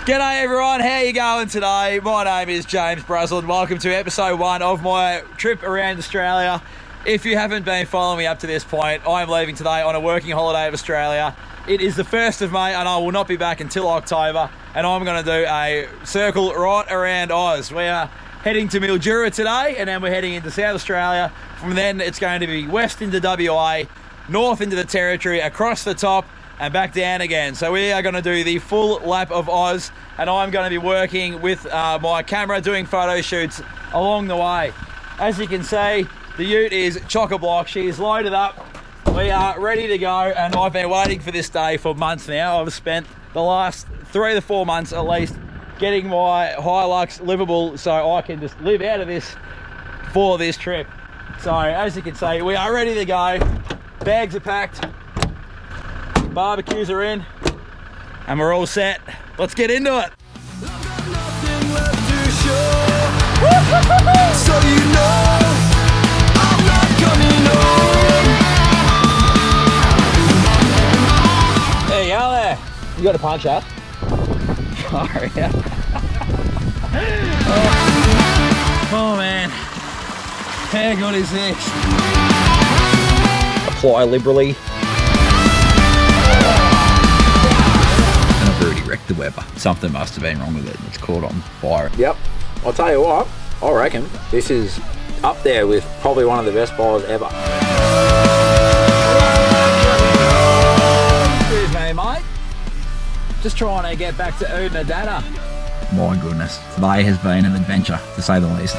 G'day everyone, how you going today? My name is James Brazel and welcome to episode 1 of my trip around Australia. If you haven't been following me up to this point, I'm leaving today on a working holiday of Australia. It is the 1st of May and I will not be back until October, and I'm going to do a circle right around Oz. We are heading to Mildura today and then we're heading into South Australia. From then it's going to be west into WA, north into the Territory, across the top and back down again. So we are going to do the full lap of Oz, and I'm going to be working with my camera doing photo shoots along the way. As you can see, the ute is chock-a-block. She is loaded up. We are ready to go, and I've been waiting for this day for months now. I've spent the last 3 to 4 months at least getting my Hilux livable so I can just live out of this for this trip. So as you can see, we are ready to go. Bags are packed. Barbecues are in and we're all set. Let's get into it. So you know I'm not coming home. There you go there. You got a punch up? Sorry. Oh man, how good is this? Apply liberally. Wrecked the Weber. Something must have been wrong with it. It's caught on fire. Yep. I'll tell you what, I reckon this is up there with probably one of the best bars ever. Excuse me, mate. Just trying to get back to Oodnadatta. My goodness. Today has been an adventure, to say the least.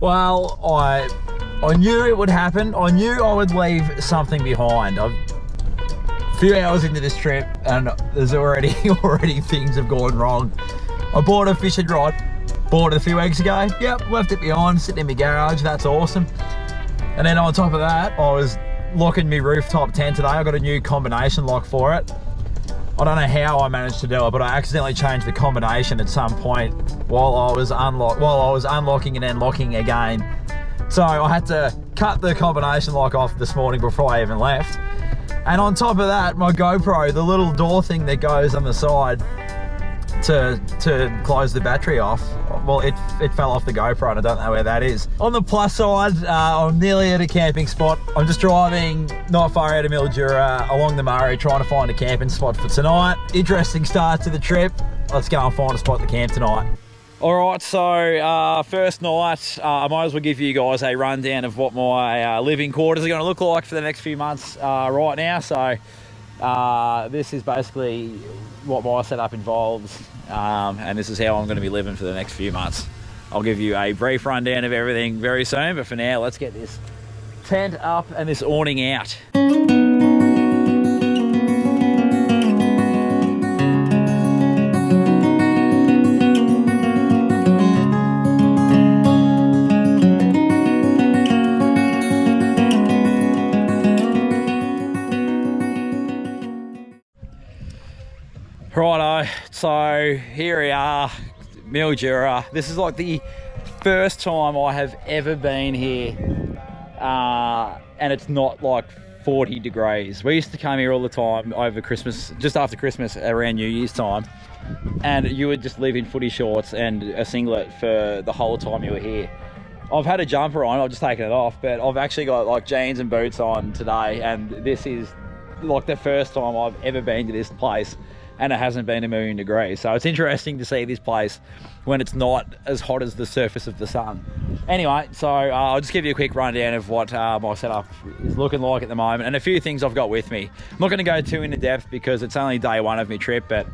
Well, I knew it would happen. I knew I would leave something behind. A few hours into this trip and there's already things have gone wrong. I bought a fishing rod, bought it a few weeks ago. Yep, left it behind, sitting in my garage. That's awesome. And then on top of that, I was locking my rooftop tent today. I got a new combination lock for it. I don't know how I managed to do it, but I accidentally changed the combination at some point while I was unlocking and then locking again. So I had to cut the combination lock off this morning before I even left. And on top of that, my GoPro, the little door thing that goes on the side to close the battery off, well, it fell off the GoPro and I don't know where that is. On the plus side, I'm nearly at a camping spot. I'm just driving not far out of Mildura along the Murray, trying to find a camping spot for tonight. Interesting start to the trip. Let's go and find a spot to camp tonight. All right, so first night, I might as well give you guys a rundown of what my living quarters are going to look like for the next few months right now. So this is basically what my setup involves, and this is how I'm going to be living for the next few months. I'll give you a brief rundown of everything very soon, but for now, let's get this tent up and this awning out. Righto, so here we are, Mildura. This is like the first time I have ever been here, and it's not like 40 degrees. We used to come here all the time over Christmas, just after Christmas, around New Year's time, and you would just live in footy shorts and a singlet for the whole time you were here. I've had a jumper on, I've just taken it off, but I've actually got like jeans and boots on today, and this is like the first time I've ever been to this place and it hasn't been 1,000,000 degrees. So it's interesting to see this place when it's not as hot as the surface of the sun. Anyway, so I'll just give you a quick rundown of what my setup is looking like at the moment and a few things I've got with me. I'm not going to go too into depth because it's only day 1 of my trip, but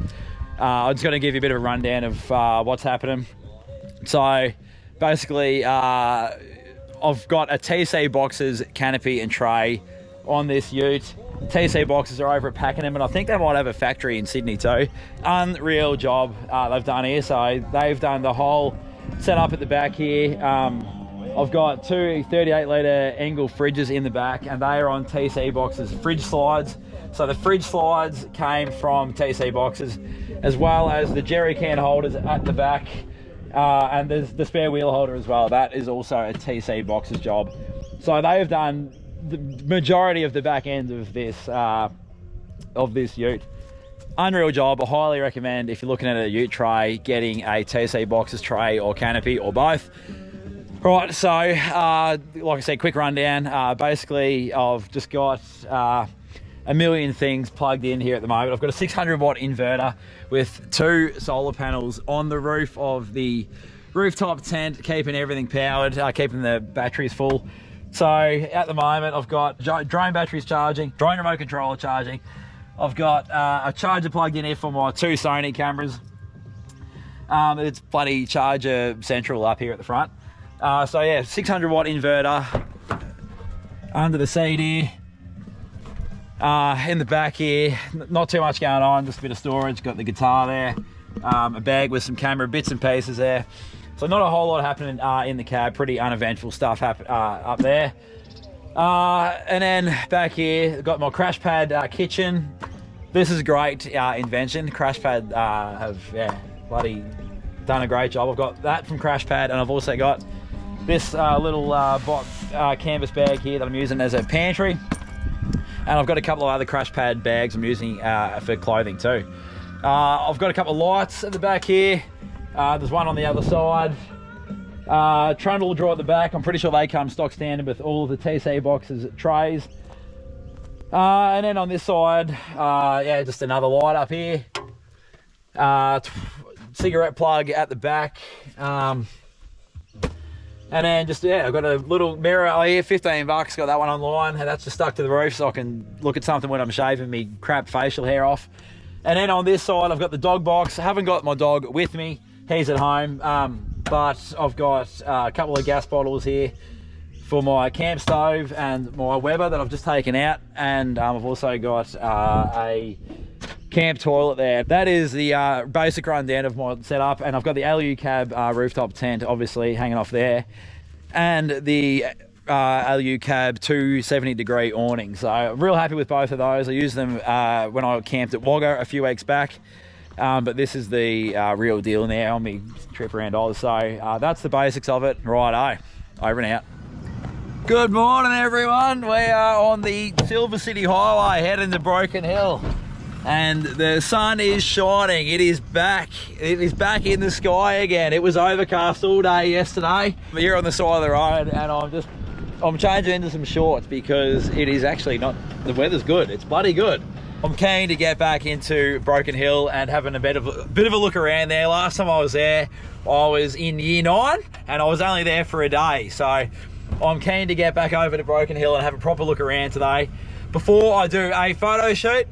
I'm just going to give you a bit of a rundown of what's happening. So basically, I've got a TC Boxes canopy and tray on this ute. TC Boxes are over at Pakenham, and I think they might have a factory in Sydney too. Unreal job they've done here. So they've done the whole setup at the back here. I've got 2 38 litre Engel fridges in the back, and they are on TC Boxes fridge slides. So the fridge slides came from TC Boxes, as well as the jerry can holders at the back, and there's the spare wheel holder as well. That is also a TC Boxes job. So they have done the majority of the back end of this ute. unreal job. I highly recommend, if you're looking at a ute tray, getting a TC Boxes tray or canopy or both. Right, so like I said, quick rundown. Basically, I've just got a million things plugged in here at the moment. I've got a 600 watt inverter with 2 solar panels on the roof of the rooftop tent, keeping everything powered, keeping the batteries full. So at the moment, I've got drone batteries charging, drone remote controller charging. I've got a charger plugged in here for my 2 Sony cameras. It's bloody charger central up here at the front. So yeah, 600 watt inverter under the seat here. In the back here, not too much going on, just a bit of storage. Got the guitar there, a bag with some camera bits and pieces there. So not a whole lot happening in the cab, pretty uneventful stuff up there. And then back here, got my crash pad kitchen. This is a great invention. Crash pad have bloody done a great job. I've got that from Crash Pad, and I've also got this little box canvas bag here that I'm using as a pantry. And I've got a couple of other Crash Pad bags I'm using for clothing too. I've got a couple of lights at the back here. There's one on the other side. Trundle drawer at the back. I'm pretty sure they come stock standard with all of the TC Boxes trays. And then on this side, yeah, just another light up here. Cigarette plug at the back. And then just, yeah, I've got a little mirror here, 15 bucks, got that one online, and that's just stuck to the roof so I can look at something when I'm shaving me crap facial hair off. And then on this side, I've got the dog box. I haven't got my dog with me, he's at home, but I've got a couple of gas bottles here for my camp stove and my Weber that I've just taken out, and I've also got a camp toilet there. That is the basic rundown of my setup, and I've got the LU cab rooftop tent obviously hanging off there, and the LU cab 270 degree awning. So I'm real happy with both of those. I used them when I camped at Wagga a few weeks back, but this is the real deal now on me trip around Oz. So that's the basics of it. Righto, over and out. Good morning everyone. We are on the Silver City Highway heading to Broken Hill. And the sun is shining. It is back. It is back in the sky again. It was overcast all day yesterday. I'm here on the side of the road, and I'm changing into some shorts because it is actually not, the weather's good. It's bloody good. I'm keen to get back into Broken Hill and having a bit of a look around there. Last time I was there, I was in year 9 and I was only there for a day. So I'm keen to get back over to Broken Hill and have a proper look around today before I do a photo shoot.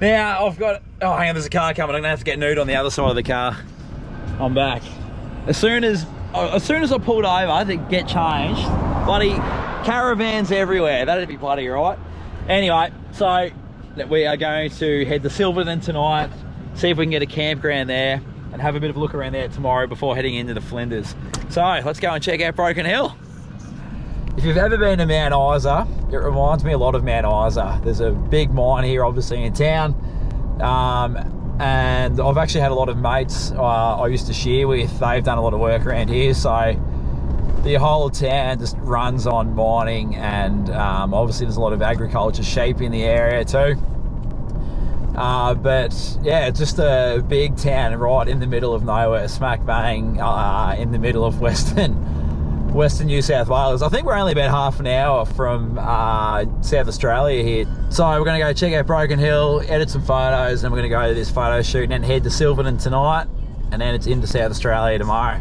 Now I've got, oh hang on, there's a car coming. I'm gonna have to get nude on the other side of the car. I'm back. As soon as I pulled over to get changed, bloody caravans everywhere. That'd be bloody right. Anyway, so we are going to head to Silverton tonight, see if we can get a campground there, and have a bit of a look around there tomorrow before heading into the Flinders. So let's go and check out Broken Hill. If you've ever been to Mount Isa, it reminds me a lot of Mount Isa. There's a big mine here, obviously, in town. And I've actually had a lot of mates I used to share with. They've done a lot of work around here. So the whole town just runs on mining, and obviously there's a lot of agriculture, sheep in the area too. But yeah, it's just a big town right in the middle of nowhere, smack bang in the middle of Western New South Wales. I think we're only about half an hour from South Australia here. So we're going to go check out Broken Hill, edit some photos, and we're going to go to this photo shoot and then head to Silverton tonight, and then it's into South Australia tomorrow.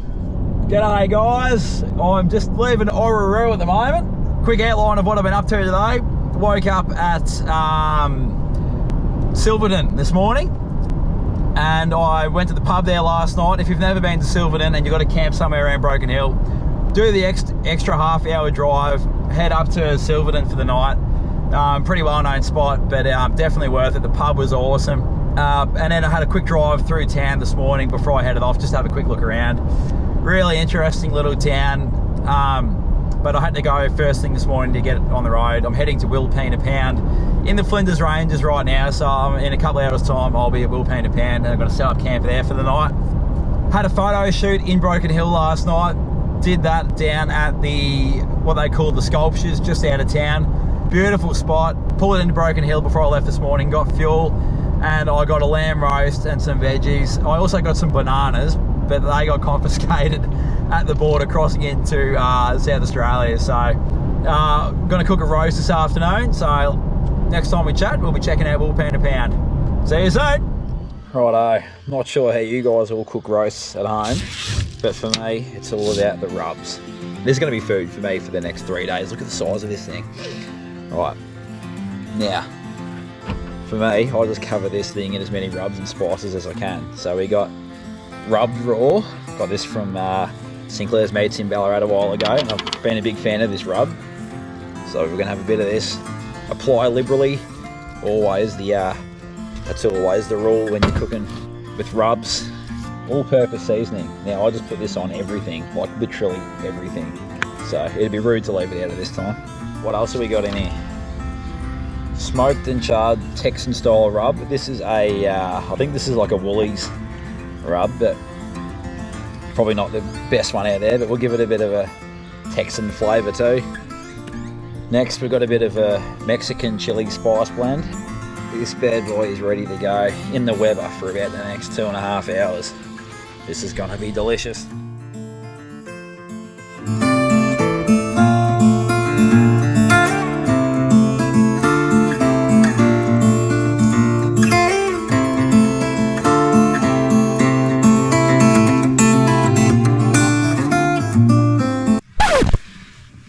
G'day guys, I'm just leaving Orroroo at the moment. Quick outline of what I've been up to today. Woke up at Silverton this morning, and I went to the pub there last night. If you've never been to Silverton and you've got to camp somewhere around Broken Hill, do the extra half-hour drive, head up to Silverton for the night. Pretty well-known spot, but definitely worth it. The pub was awesome. And then I had a quick drive through town this morning before I headed off, just to have a quick look around. Really interesting little town, but I had to go first thing this morning to get on the road. I'm heading to Wilpena Pound in the Flinders Ranges right now, so in a couple of hours' time I'll be at Wilpena Pound, and I've got to set up camp there for the night. Had a photo shoot in Broken Hill last night. Did that down at what they call the Sculptures, just out of town. Beautiful spot. Pulled it into Broken Hill before I left this morning, got fuel, and I got a lamb roast and some veggies. I also got some bananas, but they got confiscated at the border crossing into South Australia. So I'm gonna cook a roast this afternoon. So next time we chat, we'll be checking out Wilpena Pound. See you soon. Righto, not sure how you guys all cook roasts at home, but for me, it's all about the rubs. There's gonna be food for me for the next 3 days. Look at the size of this thing. Right, now, for me, I just cover this thing in as many rubs and spices as I can. So we got rubbed raw. Got this from Sinclair's Meats in Ballarat a while ago, and I've been a big fan of this rub. So we're gonna have a bit of this. Apply liberally. Always that's always the rule when you're cooking with rubs. All-purpose seasoning. Now I just put this on everything, like literally everything. So it'd be rude to leave it out of this time. What else have we got in here? Smoked and charred Texan style rub. This is a, I think this is like a Woolies rub, but probably not the best one out there, but we'll give it a bit of a Texan flavour too. Next, we've got a bit of a Mexican chili spice blend. This bad boy is ready to go in the Weber for about the next 2.5 hours. This is gonna be delicious.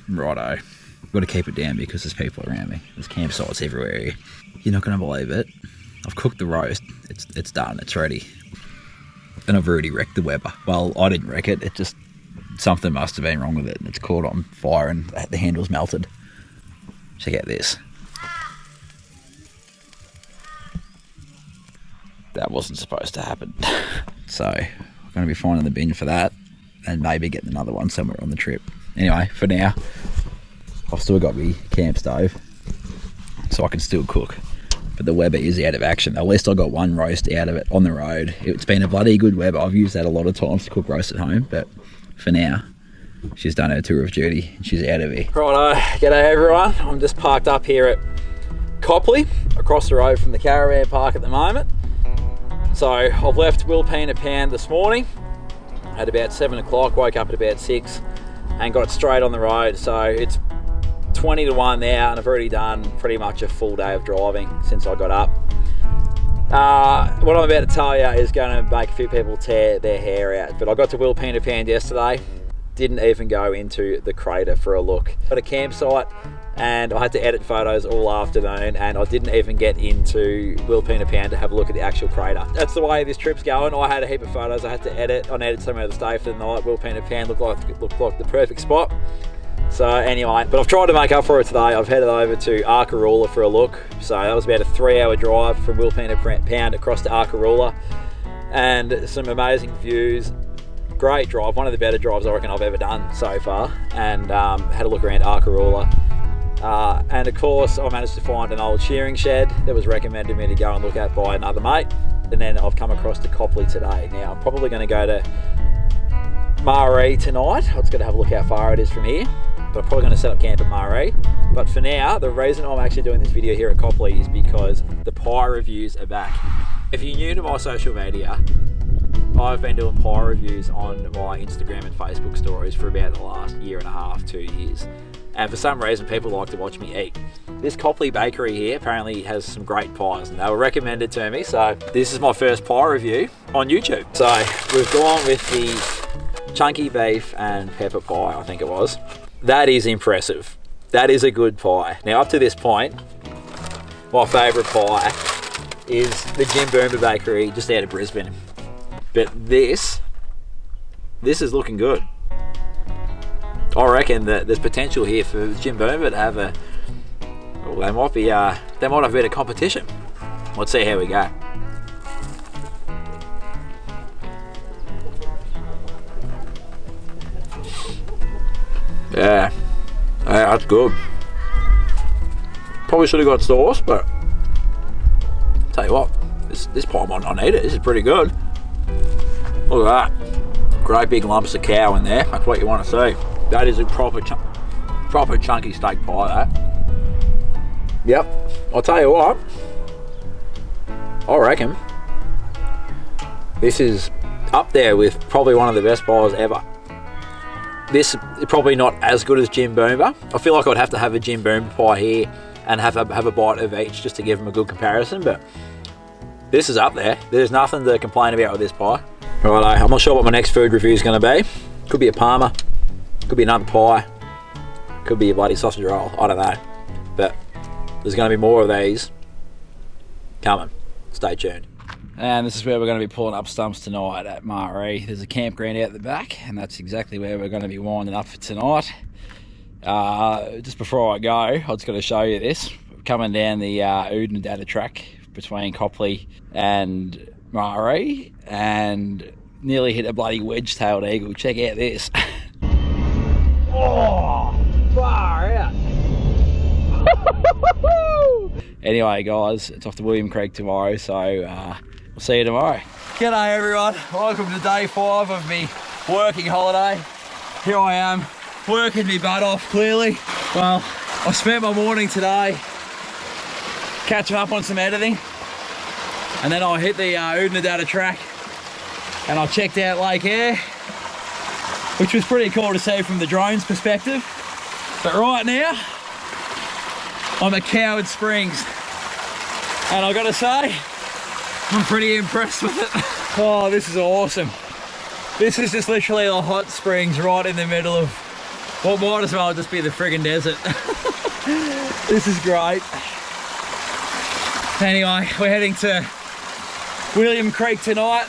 Righto. I've got to keep it down because there's people around me. There's campsites everywhere here. You're not going to believe it. I've cooked the roast. It's done. It's ready. And I've already wrecked the Weber. Well, I didn't wreck it. It just, something must have been wrong with it. And it's caught on fire and the handle's melted. Check out this. That wasn't supposed to happen. So I'm going to be finding the bin for that and maybe getting another one somewhere on the trip. Anyway, for now, I've still got my camp stove, so I can still cook. But the Weber is out of action. At least I got one roast out of it on the road. It's been a bloody good Weber. I've used that a lot of times to cook roast at home, but for now, she's done her tour of duty and she's out of here. Righto, g'day everyone. I'm just parked up here at Copley, across the road from the caravan park at the moment. So I've left Wilpena Pound this morning at about 7 o'clock, woke up at about 6 and got straight on the road. So it's 20 to 1 now, and I've already done pretty much a full day of driving since I got up. What I'm about to tell you is going to make a few people tear their hair out, but I got to Wilpena Pound yesterday, didn't even go into the crater for a look. Got a campsite and I had to edit photos all afternoon, and I didn't even get into Wilpena Pound to have a look at the actual crater. That's the way this trip's going. I had a heap of photos I had to edit. I needed somewhere to stay for the night. Wilpena Pound looked like the perfect spot. So anyway, but I've tried to make up for it today. I've headed over to Arkaroola for a look. So that was about a 3-hour drive from Wilpena Pound across to Arkaroola, and some amazing views. Great drive, one of the better drives I reckon I've ever done so far, and had a look around Arkaroola. And of course I managed to find an old shearing shed that was recommended me to go and look at by another mate, and then I've come across to Copley today. Now I'm probably going to go to Maree tonight. I'm just going to have a look how far it is from here, but I'm probably going to set up camp at Maree. But for now, the reason I'm actually doing this video here at Copley is because the pie reviews are back. If you're new to my social media, I've been doing pie reviews on my Instagram and Facebook stories for about the last 1.5 to 2 years. And for some reason, people like to watch me eat. This Copley bakery here apparently has some great pies, and they were recommended to me. So this is my first pie review on YouTube. So we've gone with the chunky beef and pepper pie, I think it was. That is impressive. That is a good pie. Now up to this point, my favourite pie is the Jim Boomba bakery just out of Brisbane. But this is looking good. I reckon that there's potential here for Jim Boomba to have a, well, they might have a bit of competition. Let's see how we go. Yeah, that's good. Probably should have got sauce, but tell you what, this pie might not need it. This is pretty good. Look at that. Great big lumps of cow in there. That's what you want to see. That is a proper chunky steak pie, that. Yep. I'll tell you what. I reckon this is up there with probably one of the best bars ever. This is probably not as good as Jim Boomba. I feel like I'd have to have a Jim Boomba pie here and have a bite of each just to give them a good comparison, but this is up there. There's nothing to complain about with this pie. Righto, I'm not sure what my next food review is going to be. Could be a Parma, could be another pie, could be a bloody sausage roll, I don't know. But there's going to be more of these coming. Stay tuned. And this is where we're going to be pulling up stumps tonight at Maree. There's a campground out the back, and that's exactly where we're going to be winding up for tonight. Just before I go, I just got to show you this. Coming down the Oodnadatta Track between Copley and Maree, and nearly hit a bloody wedge-tailed eagle. Check out this. Oh, far out. Anyway, guys, it's off to William Creek tomorrow, so we'll see you tomorrow. G'day, everyone. Welcome to day 5 of me working holiday. Here I am, working me butt off, clearly. Well, I spent my morning today catching up on some editing, and then I hit the Oodnadatta Track, and I checked out Lake Eyre, which was pretty cool to see from the drone's perspective. But right now, I'm at Coward Springs, and I gotta say, I'm pretty impressed with it. Oh, this is awesome. This is just literally the hot springs right in the middle of what might as well just be the friggin' desert. This is great. Anyway, we're heading to William Creek tonight.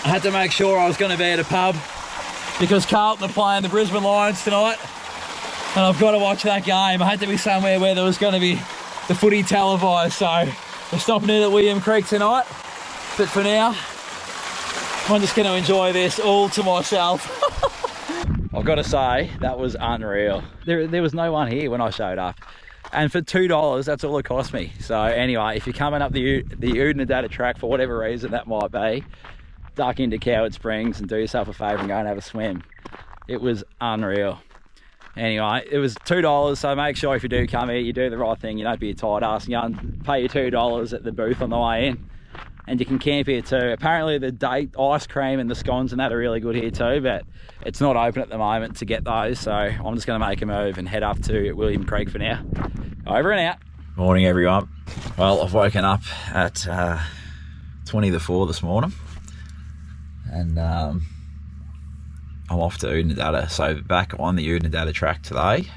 I had to make sure I was going to be at a pub because Carlton are playing the Brisbane Lions tonight, and I've got to watch that game. I had to be somewhere where there was going to be the footy televised, so we're stopping in at William Creek tonight. But for now, I'm just going to enjoy this all to myself. I've got to say, that was unreal. There was no one here when I showed up. And for $2, that's all it cost me. So anyway, if you're coming up the Oodnadatta Track for whatever reason that might be, duck into Coward Springs and do yourself a favour and go and have a swim. It was unreal. Anyway, it was $2, so make sure if you do come here, you do the right thing. You don't be a tight ass and go and pay your $2 at the booth on the way in. And you can camp here too. Apparently the date ice cream and the scones and that are really good here too, but it's not open at the moment to get those, so I'm just going to make a move and head up to William Creek for now. Over and out. Morning, everyone. Well, I've woken up at 20 to 4 this morning, and I'm off to Oodnadatta. So back on the Oodnadatta Track today.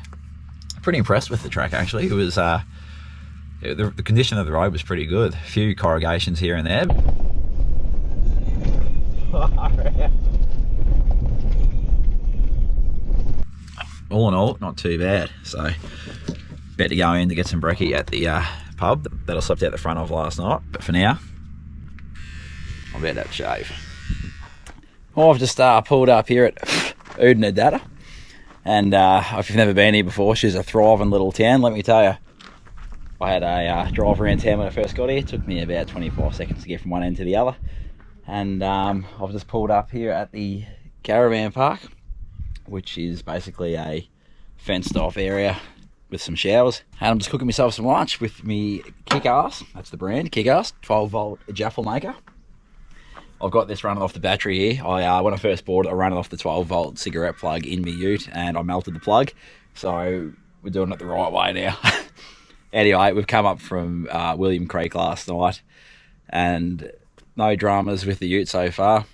Pretty impressed with the track, actually. It was the condition of the road was pretty good. A few corrugations here and there. All in all, not too bad. So better go in to get some brekkie at the pub that I slept out the front of last night. But for now, I'm about to have a shave. Well, I've just pulled up here at Oodnadatta, and if you've never been here before, she's a thriving little town, let me tell you. I had a drive around town when I first got here. It took me about 25 seconds to get from one end to the other. And I've just pulled up here at the caravan park, which is basically a fenced off area with some showers. And I'm just cooking myself some lunch with me Kick-Ass, that's the brand, Kick-Ass, 12 volt Jaffle maker. I've got this running off the battery here. When I first bought it, I ran it off the 12 volt cigarette plug in my ute, and I melted the plug. So we're doing it the right way now. Anyway, we've come up from William Creek last night, and no dramas with the ute so far.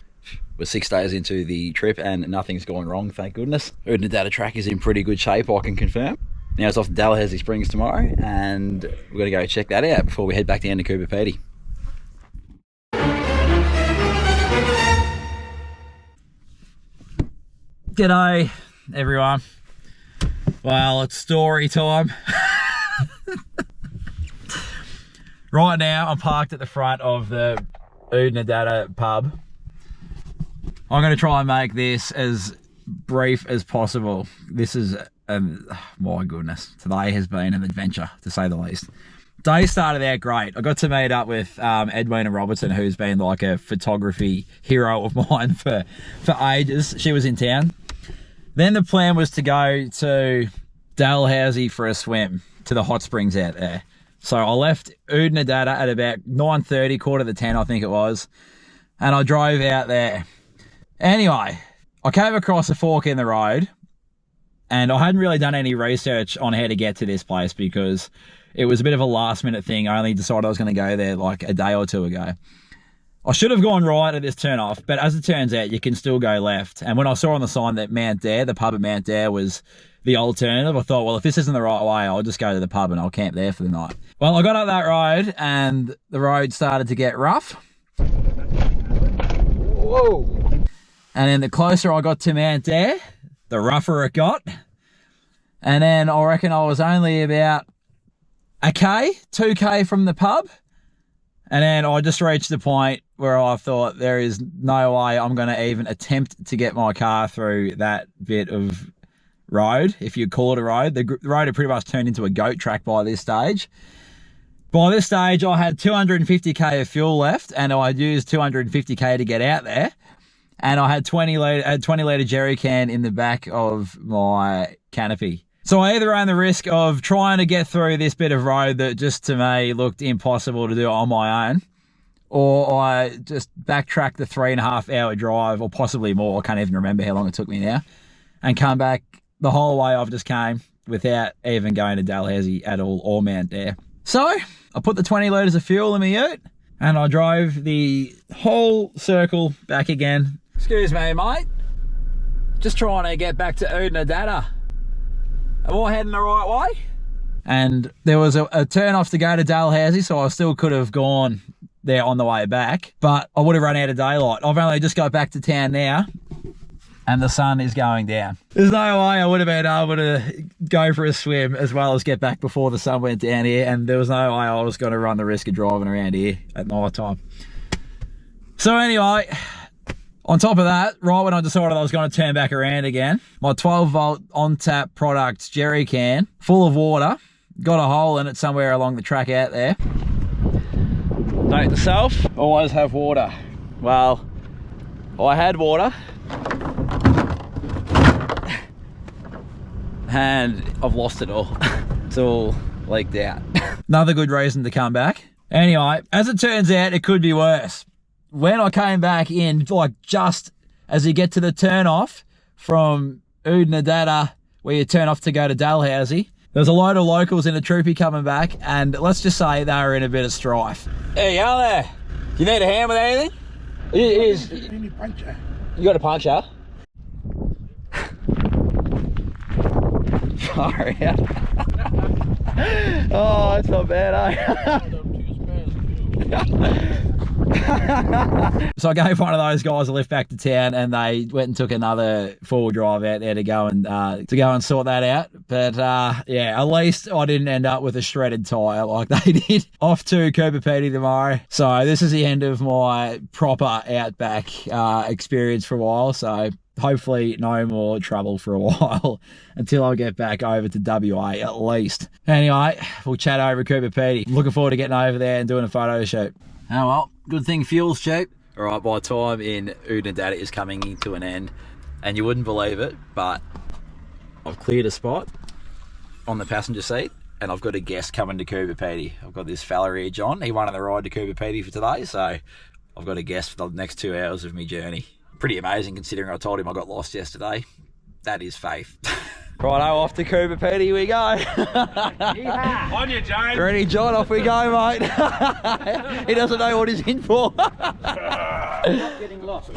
We're 6 days into the trip and nothing's gone wrong, thank goodness. Oodnadatta Track is in pretty good shape, I can confirm. Now it's off to Dalhousie Springs tomorrow, and we're going to go check that out before we head back down to Coober Pedy. G'day, everyone. Well, it's story time. Right now, I'm parked at the front of the Oodnadatta pub. I'm going to try and make this as brief as possible. This is, my goodness, today has been an adventure, to say the least. Day started out great. I got to meet up with Edwina Robertson, who's been like a photography hero of mine for ages. She was in town. Then the plan was to go to Dalhousie for a swim, to the hot springs out there. So I left Oodnadatta at about 9:30, quarter to 10, I think it was. And I drove out there. Anyway, I came across a fork in the road, and I hadn't really done any research on how to get to this place because it was a bit of a last minute thing. I only decided I was going to go there like a day or two ago. I should have gone right at this turn off, but as it turns out, you can still go left. And when I saw on the sign that Mount Dare, the pub at Mount Dare, was the alternative, I thought, well, if this isn't the right way, I'll just go to the pub and I'll camp there for the night. Well, I got up that road and the road started to get rough. Whoa. And then the closer I got to Mount Dare, the rougher it got. And then I reckon I was only about 2K from the pub. And then I just reached the point where I thought there is no way I'm going to even attempt to get my car through that bit of road, if you call it a road. The road had pretty much turned into a goat track by this stage. By this stage, I had 250k of fuel left, and I'd used 250k to get out there. And I had 20 litre jerry can in the back of my canopy. So I either ran the risk of trying to get through this bit of road that just to me looked impossible to do on my own, or I just backtracked the 3.5 hour drive, or possibly more, I can't even remember how long it took me now, and come back the whole way I've just came without even going to Dalhousie at all, or Mount Dare. So I put the 20 litres of fuel in my ute and I drove the whole circle back again. Excuse me, mate. Just trying to get back to Oodnadatta. Am I heading the right way? And there was a turn off to go to Dalhousie, so I still could have gone there on the way back, but I would have run out of daylight. I've only just got back to town now, and the sun is going down. There's no way I would have been able to go for a swim as well as get back before the sun went down here, and there was no way I was going to run the risk of driving around here at night time. So anyway, on top of that, right when I decided I was going to turn back around again, my 12 volt on tap product jerry can full of water got a hole in it somewhere along the track out there. Note to self, always have water. Well, I had water and I've lost it all. It's all leaked out. Another good reason to come back. Anyway, as it turns out, it could be worse. When I came back in, like just as you get to the turn off from Oodnadatta, where you turn off to go to Dalhousie, there's a load of locals in a troopy coming back, and let's just say they were in a bit of strife. Hey, you there? You need a hand with anything? You got a puncture? Sorry. Oh, it's not bad, eh? So I gave one of those guys a lift back to town, and they went and took another 4-wheel drive out there to go and sort that out. But yeah, at least I didn't end up with a shredded tyre like they did. Off to Coober Pedy tomorrow. So this is the end of my proper Outback experience for a while. So hopefully no more trouble for a while until I get back over to WA at least. Anyway, we'll chat over Coober Pedy. Looking forward to getting over there and doing a photo shoot. Oh well, good thing fuel's cheap. All right, my time in Oodnadatta is coming to an end, and you wouldn't believe it, but I've cleared a spot on the passenger seat, and I've got a guest coming to Coober Pedy. I've got this fella here, John. He wanted the ride to Coober Pedy for today, so I've got a guest for the next 2 hours of my journey. Pretty amazing considering I told him I got lost yesterday. That is faith. Righto, off to Coober Pedy we go. On you, James. Ready, John, off we go, mate. He doesn't know what he's in for. Not getting lost.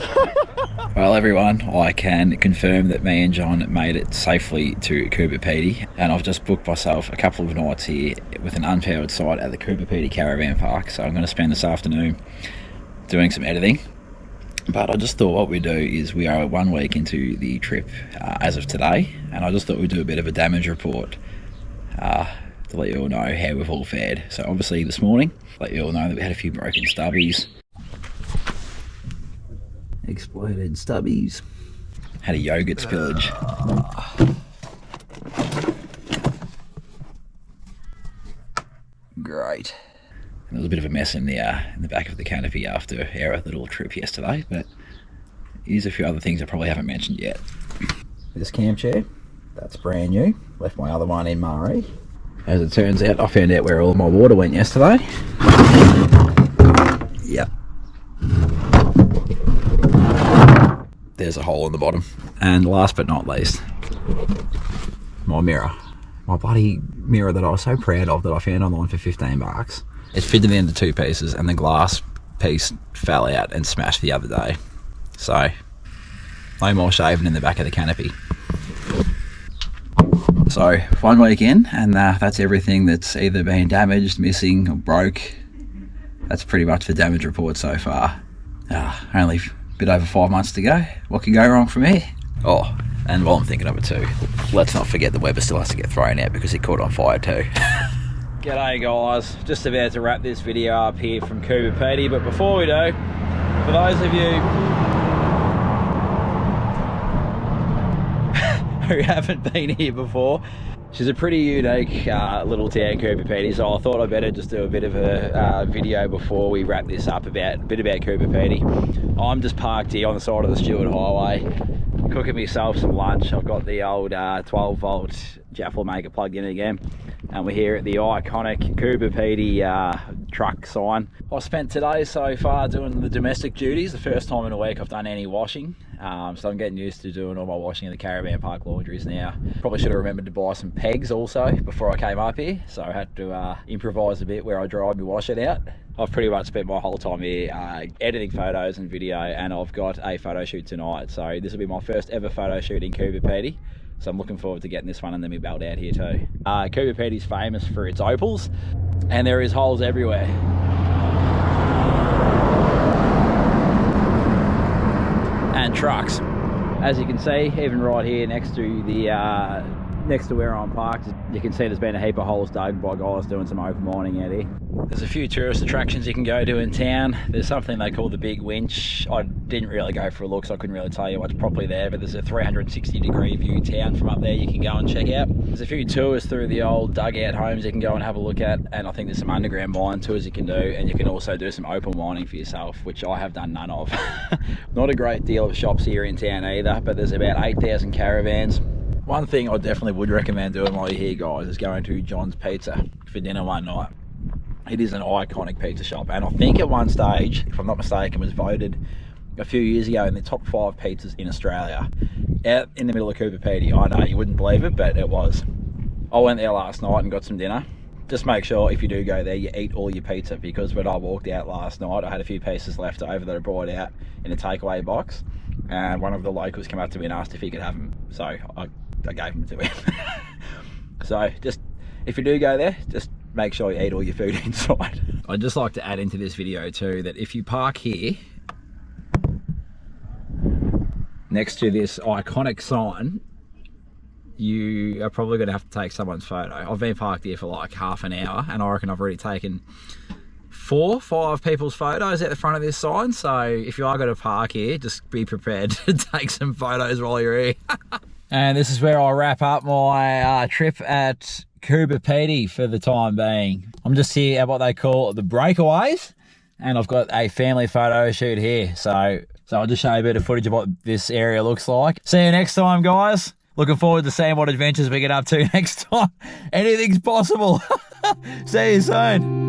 Well, everyone, I can confirm that me and John made it safely to Coober Pedy, and I've just booked myself a couple of nights here with an unpowered site at the Coober Pedy Caravan Park. So I'm going to spend this afternoon doing some editing. But I just thought what we do is we are 1 week into the trip as of today, and I just thought we'd do a bit of a damage report to let you all know how we've all fared. So obviously this morning, let you all know that we had a few broken stubbies. Exploded stubbies. Had a yogurt spillage. Great. There was a bit of a mess in the back of the canopy after our little trip yesterday, but here's a few other things I probably haven't mentioned yet. This cam chair, that's brand new. Left my other one in Murray. As it turns out, I found out where all my water went yesterday. Yep. There's a hole in the bottom. And last but not least, my mirror. My bloody mirror that I was so proud of that I found online for 15 bucks. It fitted into 2 pieces and the glass piece fell out and smashed the other day. So, no more shaving in the back of the canopy. So, 1 week in, and that's everything that's either been damaged, missing, or broke. That's pretty much the damage report so far. Only a bit over 5 months to go. What can go wrong from here? Oh, and while I'm thinking of it too, let's not forget the Weber still has to get thrown out because he caught on fire too. G'day guys, just about to wrap this video up here from Coober Pedy, but before we do, for those of you who haven't been here before, she's a pretty unique little town, Coober Pedy, so I thought I'd better just do a bit of a video before we wrap this up about a bit about Coober Pedy. I'm just parked here on the side of the Stewart Highway, cooking myself some lunch. I've got the old 12 volt Jaffle maker plugged in again, and we're here at the iconic Coober Pedy truck sign. I spent today so far doing the domestic duties. The first time in a week I've done any washing, so I'm getting used to doing all my washing in the caravan park laundries now. Probably should have remembered to buy some pegs also before I came up here, so I had to improvise a bit where I drive my washer out. I've pretty much spent my whole time here editing photos and video, and I've got a photo shoot tonight, so this will be my first ever photo shoot in Coober Pedy. So I'm looking forward to getting this one and then my belt out here too. Coober Pedy's famous for its opals, and there is holes everywhere. And trucks. As you can see, even right here next to the next to where I'm parked, you can see there's been a heap of holes dug by guys doing some open mining out here. There's a few tourist attractions you can go to in town. There's something they call the Big Winch. I didn't really go for a look, so I couldn't really tell you what's properly there, but there's a 360-degree view town from up there you can go and check out. There's a few tours through the old dugout homes you can go and have a look at, and I think there's some underground mine tours you can do, and you can also do some open mining for yourself, which I have done none of. Not a great deal of shops here in town either, but there's about 8,000 caravans. One thing I definitely would recommend doing while you're here, guys, is going to John's Pizza for dinner one night. It is an iconic pizza shop, and I think at one stage, if I'm not mistaken, was voted a few years ago in the top 5 pizzas in Australia, out in the middle of Coober Pedy. I know you wouldn't believe it, but it was. I went there last night and got some dinner. Just make sure if you do go there, you eat all your pizza, because when I walked out last night, I had a few pieces left over that I brought out in a takeaway box, and one of the locals came up to me and asked if he could have them, so I gave them to him. So just, if you do go there, just make sure you eat all your food inside. I'd just like to add into this video too that if you park here next to this iconic sign, you are probably going to have to take someone's photo. I've been parked here for like half an hour, and I reckon I've already taken 4 or 5 people's photos at the front of this sign. So if you are going to park here, just be prepared to take some photos while you're here. And this is where I wrap up my trip at Coober Pedy for the time being. I'm just here at what they call the breakaways, and I've got a family photo shoot here. So I'll just show you a bit of footage of what this area looks like. See you next time, guys. Looking forward to seeing what adventures we get up to next time. Anything's possible. See you soon.